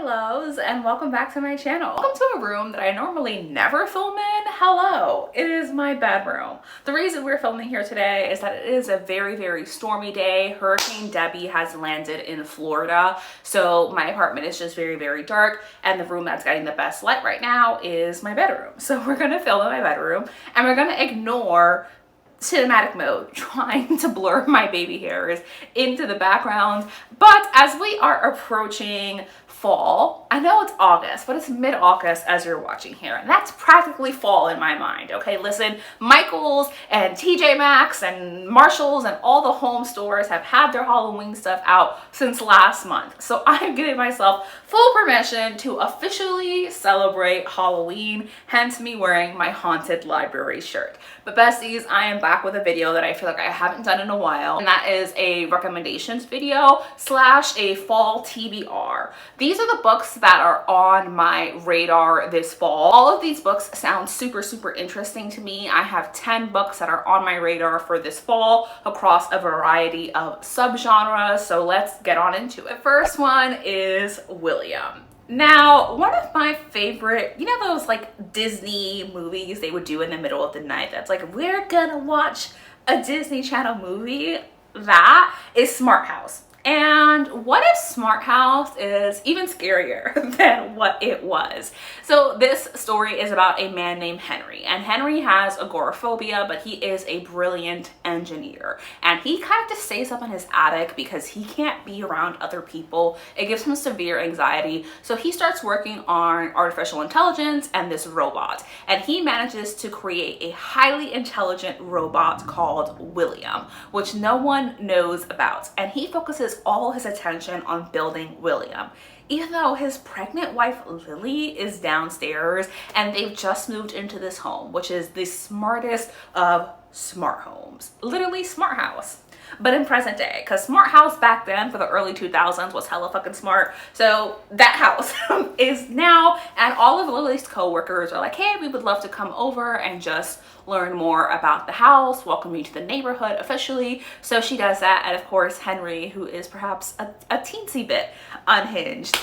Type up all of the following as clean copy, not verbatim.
loves, and welcome back to my channel. Welcome to a room that I normally never film in. Hello, it is my bedroom. The reason we're filming here today is that it is a very stormy day. Hurricane Debbie has landed in Florida, so my apartment is just very dark, and the room that's getting the best light right now is my bedroom. So we're gonna film in my bedroom and we're gonna ignore cinematic mode, trying to blur my baby hairs into the background. But as we are approaching fall, I know it's August, but it's mid-August as you're watching here, and that's practically fall in my mind. Okay, listen, Michael's and TJ Maxx and Marshall's and all the home stores have had their Halloween stuff out since last month, so I'm giving myself full permission to officially celebrate Halloween, hence me wearing my haunted library shirt. But besties, I am back with a video that I feel like I haven't done in a while, and that is a recommendations video slash a fall TBR. These are the books that are on my radar this fall. All of these books sound super interesting to me. I have 10 books that are on my radar for this fall across a variety of subgenres, so let's get on into it. First one is William. Now, one of my favorite, you know those like Disney movies they would do in the middle of the night that's like, we're gonna watch a Disney Channel movie? That is Smart House. And what if Smart House is even scarier than what it was? So this story is about a man named Henry, and Henry has agoraphobia, but he is a brilliant engineer, and he kind of just stays up in his attic because he can't be around other people. It gives him severe anxiety, so he starts working on artificial intelligence and this robot, and he manages to create a highly intelligent robot called William, which no one knows about, and he focuses all his attention on building William, even though his pregnant wife Lily is downstairs and they've just moved into this home, which is the smartest of smart homes, literally Smart House, but in present day, because Smart House back then for the early 2000s was hella fucking smart. So that house is now, and all of Lily's co-workers are like, hey, we would love to come over and just learn more about the house, welcome you to the neighborhood officially. So she does that, and of course Henry, who is perhaps a teensy bit unhinged,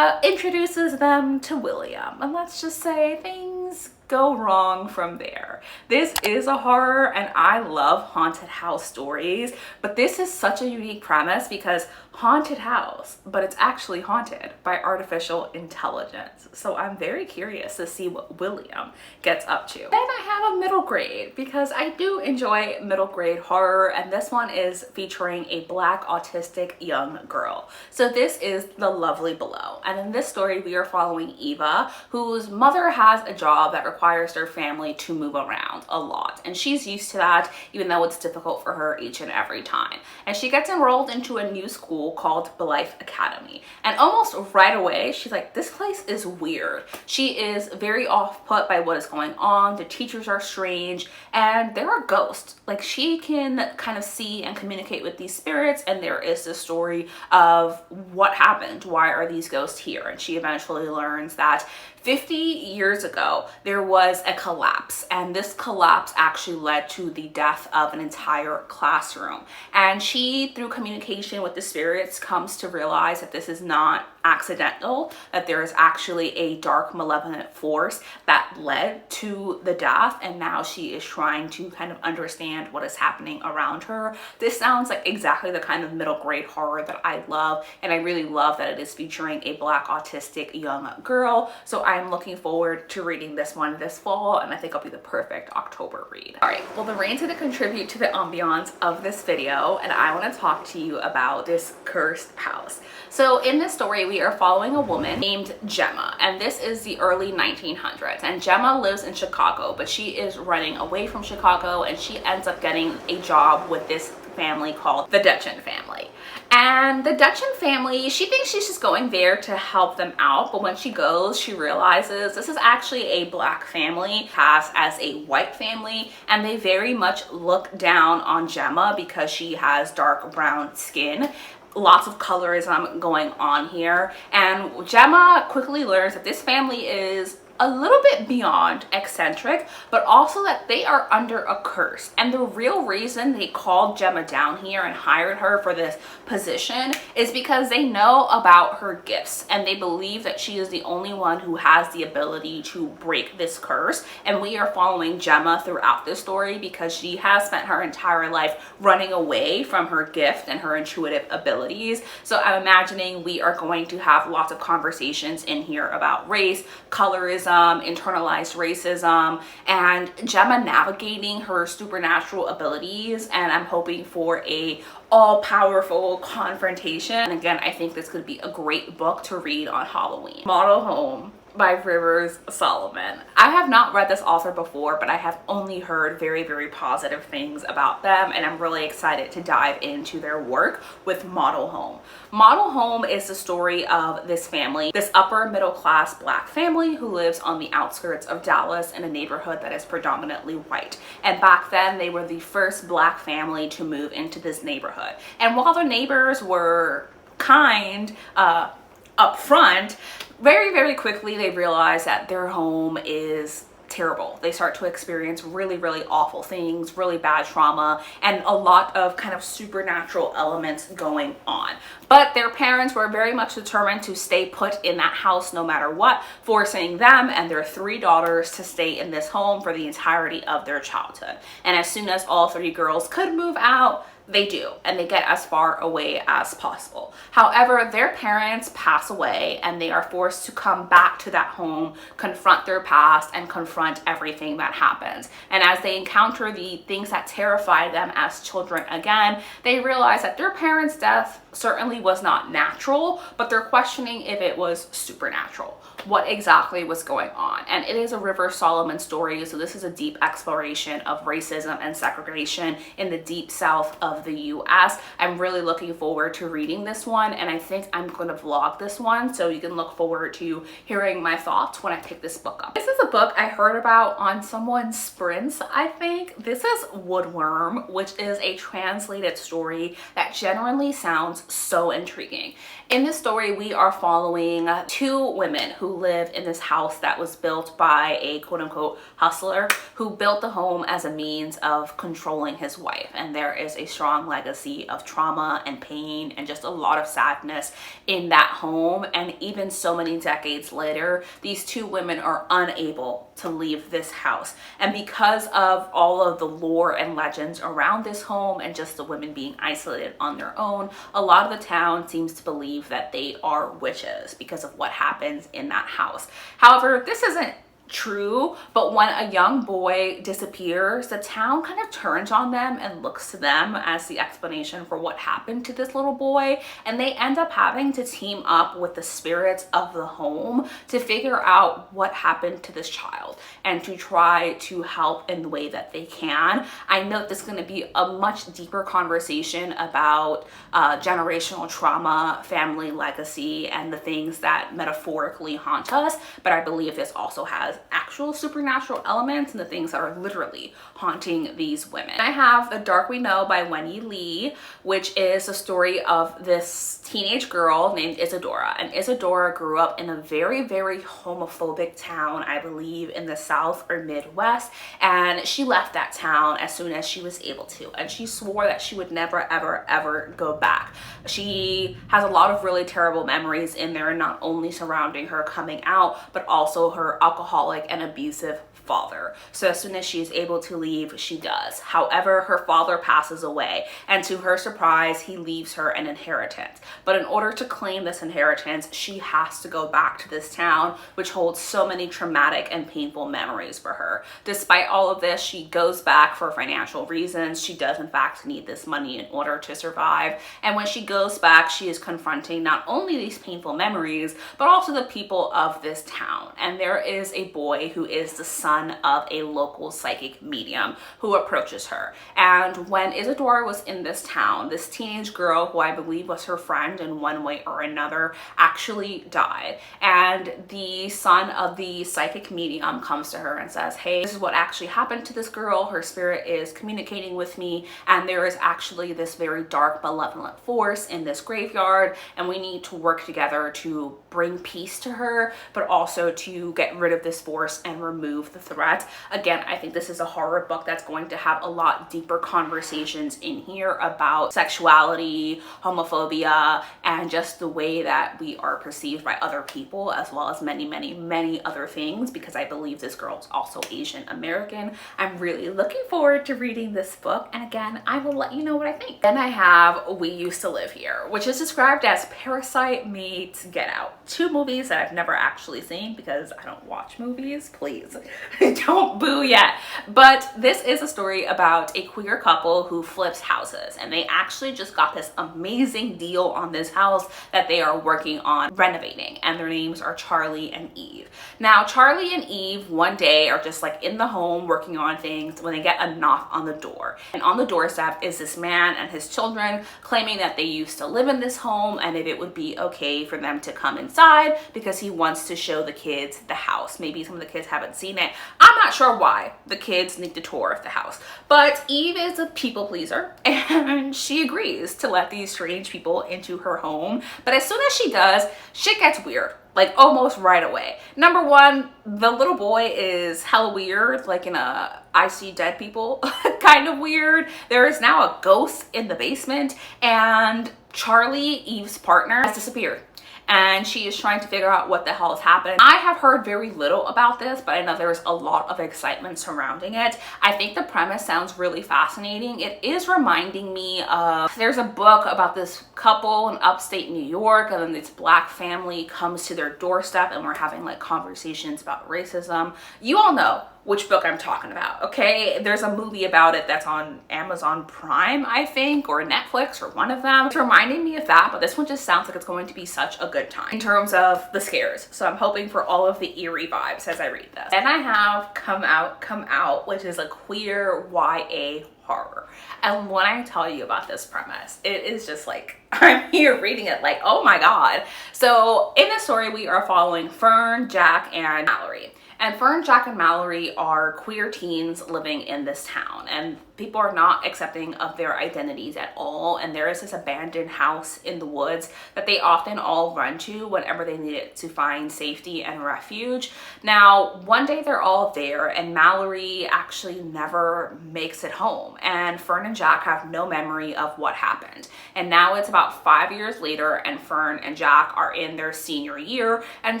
introduces them to William, and let's just say things go wrong from there. This is a horror, and I love haunted house stories, but this is such a unique premise because haunted house, but it's actually haunted by artificial intelligence. So I'm very curious to see what William gets up to. Then I have a middle grade, because I do enjoy middle grade horror, and this one is featuring a Black autistic young girl. So this is The Lovely Below, and in this story we are following Eva, whose mother has a job that requires their family to move around a lot, and she's used to that, even though it's difficult for her each and every time. And she gets enrolled into a new school called Belife Academy, and almost right away she's like, this place is weird. She is very off-put by what is going on. The teachers are strange, and there are ghosts. Like, she can kind of see and communicate with these spirits, and there is this story of what happened, why are these ghosts here, and she eventually learns that 50 years ago, there was a collapse, and this collapse actually led to the death of an entire classroom. And she, through communication with the spirits, comes to realize that this is not accidental, that there is actually a dark malevolent force that led to the death, and now she is trying to kind of understand what is happening around her. This sounds like exactly the kind of middle grade horror that I love, and I really love that it is featuring a Black autistic young girl. So I'm looking forward to reading this one this fall, and I think it'll be the perfect October read. All right, well, the rain's gonna contribute to the ambiance of this video, and I want to talk to you about this cursed house. So in this story, we are following a woman named Gemma, and this is the early 1900s, and Gemma lives in Chicago, but she is running away from Chicago, and she ends up getting a job with this family called the Dutchin family. And the Dutchin family, she thinks she's just going there to help them out, but when she goes, she realizes this is actually a Black family cast as a white family, and they very much look down on Gemma because she has dark brown skin. Lots of colorism going on here, and Gemma quickly learns that this family is a little bit beyond eccentric, but also that they are under a curse. And the real reason they called Gemma down here and hired her for this position is because they know about her gifts and they believe that she is the only one who has the ability to break this curse. And we are following Gemma throughout this story because she has spent her entire life running away from her gift and her intuitive abilities. So I'm imagining we are going to have lots of conversations in here about race, colorism, internalized racism, and Gemma navigating her supernatural abilities. And I'm hoping for a all-powerful confrontation. And again, I think this could be a great book to read on Halloween. Model Home by Rivers Solomon. I have not read this author before, but I have only heard very, very positive things about them, and I'm really excited to dive into their work with Model Home. Model Home is the story of this family, this upper middle class Black family who lives on the outskirts of Dallas in a neighborhood that is predominantly white. And back then they were the first Black family to move into this neighborhood. And while their neighbors were kind up front, very, very quickly they realize that their home is terrible. They start to experience really, really awful things, really bad trauma, and a lot of kind of supernatural elements going on. But their parents were very much determined to stay put in that house no matter what, forcing them and their 3 daughters to stay in this home for the entirety of their childhood. And as soon as all 3 girls could move out, they do, and they get as far away as possible. However, their parents pass away and they are forced to come back to that home, confront their past, and confront everything that happens. And as they encounter the things that terrified them as children again, they realize that their parents' death certainly was not natural, but they're questioning if it was supernatural. What exactly was going on? And it is a Rivers Solomon story, so this is a deep exploration of racism and segregation in the deep south of the US. I'm really looking forward to reading this one, and I think I'm going to vlog this one, so you can look forward to hearing my thoughts when I pick this book up. This is a book I heard about on someone's sprints, I think. This is Woodworm, which is a translated story that generally sounds so intriguing. In this story, we are following 2 women who live in this house that was built by a quote-unquote hustler who built the home as a means of controlling his wife. And there is a strong legacy of trauma and pain and just a lot of sadness in that home. And even so many decades later, these 2 women are unable to leave this house. And because of all of the lore and legends around this home and just the women being isolated on their own, a lot of the town seems to believe that they are witches because of what happens in that house. However, this isn't true, but when a young boy disappears, the town kind of turns on them and looks to them as the explanation for what happened to this little boy, and they end up having to team up with the spirits of the home to figure out what happened to this child and to try to help in the way that they can. I know this is going to be a much deeper conversation about generational trauma, family legacy, and the things that metaphorically haunt us, but I believe this also has actual supernatural elements and the things that are literally haunting these women. I have The Dark We Know by Wendy Lee, which is a story of this teenage girl named Isadora. And Isadora grew up in a very, very homophobic town, I believe in the South or Midwest, and she left that town as soon as she was able to, and she swore that she would never, ever, ever go back. She has a lot of really terrible memories in there, not only surrounding her coming out, but also her alcoholic and abusive father. So as soon as she is able to leave, she does. However, her father passes away, and to her surprise, he leaves her an inheritance. But in order to claim this inheritance, she has to go back to this town, which holds so many traumatic and painful memories for her. Despite all of this, she goes back for financial reasons. She does in fact need this money in order to survive. And when she goes back, she is confronting not only these painful memories, but also the people of this town. And there is a boy who is the son of a local psychic medium who approaches her. And when Isadora was in this town, this teenage girl, who I believe was her friend in one way or another, actually died. And the son of the psychic medium comes to her and says, hey, this is what actually happened to this girl. Her spirit is communicating with me, and there is actually this very dark, malevolent force in this graveyard, and we need to work together to bring peace to her, but also to get rid of this this force and remove the threat. Again, I think this is a horror book that's going to have a lot deeper conversations in here about sexuality, homophobia, and just the way that we are perceived by other people, as well as many, many, many other things, because I believe this girl is also Asian American. I'm really looking forward to reading this book, and again, I will let you know what I think. Then I have We Used to Live Here, which is described as Parasite meets Get Out. Two movies that I've never actually seen because I don't watch movies. Please don't boo yet. But this is a story about a queer couple who flips houses, and they actually just got this amazing deal on this house that they are working on renovating, and their names are Charlie and Eve. Now, Charlie and Eve one day are just like in the home working on things when they get a knock on the door, and on the doorstep is this man and his children claiming that they used to live in this home and if it would be okay for them to come inside because he wants to show the kids the house. Maybe some of the kids haven't seen it. I'm not sure why the kids need the tour of the house, but Eve is a people pleaser and she agrees to let these strange people into her home. But as soon as she does, shit gets weird, like almost right away. Number one, the little boy is hella weird, like in a I see dead people kind of weird. There is now a ghost in the basement, and Charlie, Eve's partner, has disappeared, and she is trying to figure out what the hell has happened. I have heard very little about this, but I know there's a lot of excitement surrounding it. I think the premise sounds really fascinating. It is reminding me of, there's a book about this couple in upstate New York, and then this black family comes to their doorstep and we're having like conversations about racism. You all know which book I'm talking about, okay? There's a movie about it that's on Amazon Prime, I think, or Netflix, or one of them. It's reminding me of that, but this one just sounds like it's going to be such a good time in terms of the scares. So I'm hoping for all of the eerie vibes as I read this. Then I have Come Out, which is a queer YA horror. And when I tell you about this premise, it is just like, I'm here reading it like, oh my God. So in this story, we are following Fern, Jack, and Mallory. And Fern, Jack, and Mallory are queer teens living in this town, and people are not accepting of their identities at all. And there is this abandoned house in the woods that they often all run to whenever they need it to find safety and refuge. Now, one day they're all there, and Mallory actually never makes it home, and Fern and Jack have no memory of what happened. And now it's about 5 years later, and Fern and Jack are in their senior year and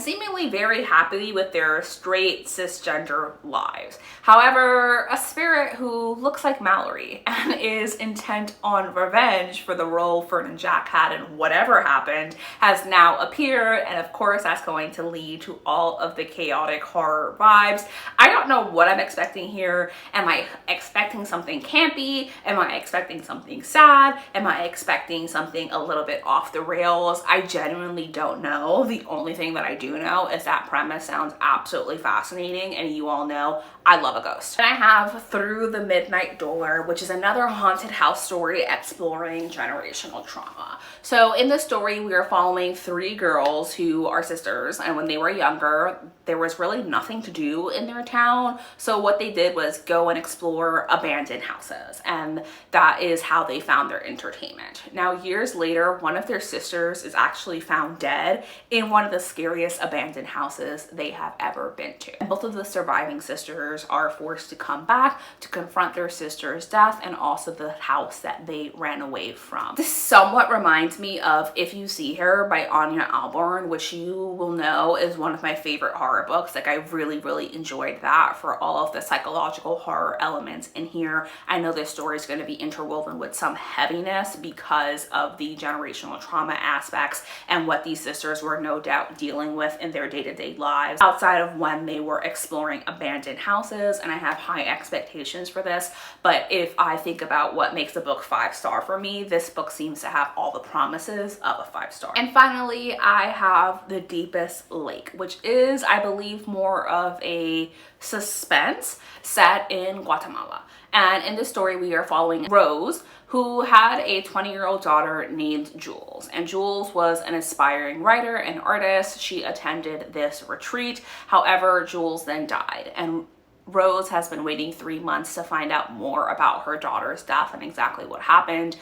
seemingly very happy with their straight cisgender lives. However, a spirit who looks like Mallory and is intent on revenge for the role Fern and Jack had in whatever happened has now appeared, and of course that's going to lead to all of the chaotic horror vibes. I don't know what I'm expecting here. Am I expecting something campy? Am I expecting something sad? Am I expecting something a little bit off the rails? I genuinely don't know. The only thing that I do know is that premise sounds absolutely fascinating, and you all know I love a ghost. And I have Through the Midnight Door, which is another haunted house story exploring generational trauma. So in this story, we are following three girls who are sisters, and when they were younger, there was really nothing to do in their town. So what they did was go and explore abandoned houses, and that is how they found their entertainment. Now, years later, one of their sisters is actually found dead in one of the scariest abandoned houses they have ever been to. And both of the surviving sisters are forced to come back to confront their sister's death and also the house that they ran away from. This somewhat reminds me of If You See Her by Anya Alborn, which you will know is one of my favorite horror books. Like, I really enjoyed that for all of the psychological horror elements in here. I know this story is going to be interwoven with some heaviness because of the generational trauma aspects and what these sisters were no doubt dealing with in their day-to-day lives outside of when they were exploring abandoned houses. And I have high expectations for this, but if I think about what makes a book 5-star for me, this book seems to have all the promises of a 5-star. And finally, I have The Deepest Lake, which is, I believe, more of a suspense set in Guatemala. And in this story, we are following Rose, who had a 20-year-old daughter named Jules. And Jules was an aspiring writer and artist. She attended this retreat. However, Jules then died, and Rose has been waiting 3 months to find out more about her daughter's death and exactly what happened.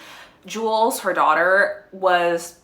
Jules, her daughter, was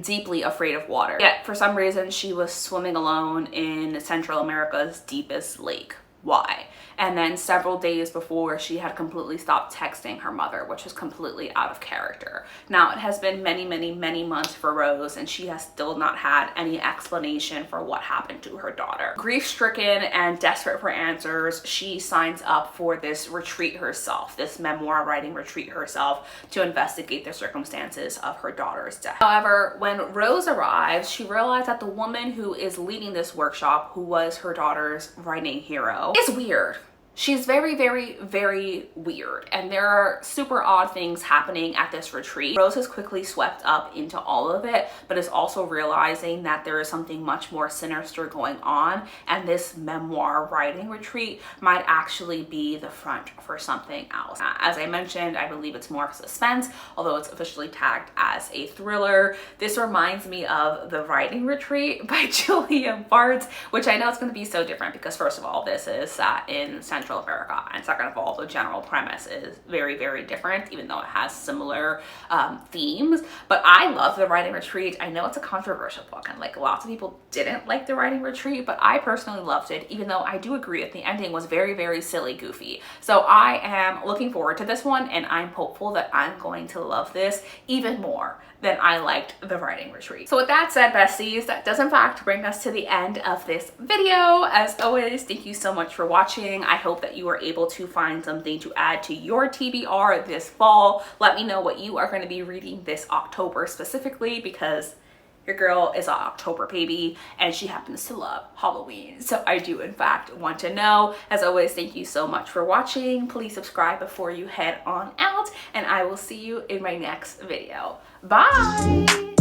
deeply afraid of water. Yet for some reason she was swimming alone in Central America's deepest lake. Why? And then several days before, she had completely stopped texting her mother, which is completely out of character. Now, it has been many, many, many months for Rose, and she has still not had any explanation for what happened to her daughter. Grief-stricken and desperate for answers, she signs up for this retreat herself, this memoir writing retreat herself, to investigate the circumstances of her daughter's death. However, when Rose arrives, she realized that the woman who is leading this workshop, who was her daughter's writing hero, is weird. She's very, very, very weird, and there are super odd things happening at this retreat. Rose is quickly swept up into all of it, but is also realizing that there is something much more sinister going on, and this memoir writing retreat might actually be the front for something else. As I mentioned, I believe it's more of suspense, although it's officially tagged as a thriller. This reminds me of The Writing Retreat by Julia Bartz, which I know it's going to be so different because, first of all, this is set in Central America, and second of all, the general premise is very, very different, even though it has similar themes. But I love The Writing Retreat. I know it's a controversial book, and like lots of people didn't like The Writing Retreat, but I personally loved it, even though I do agree that the ending was very, very silly, goofy. So I am looking forward to this one, and I'm hopeful that I'm going to love this even more than I liked The Writing Retreat. So with that said, besties, that does in fact bring us to the end of this video. As always, thank you so much for watching. I hope that you are able to find something to add to your TBR this fall. Let me know what you are going to be reading this October specifically, because your girl is an October baby and she happens to love Halloween. So I do in fact want to know. As always, thank you so much for watching. Please subscribe before you head on out, and I will see you in my next video. Bye!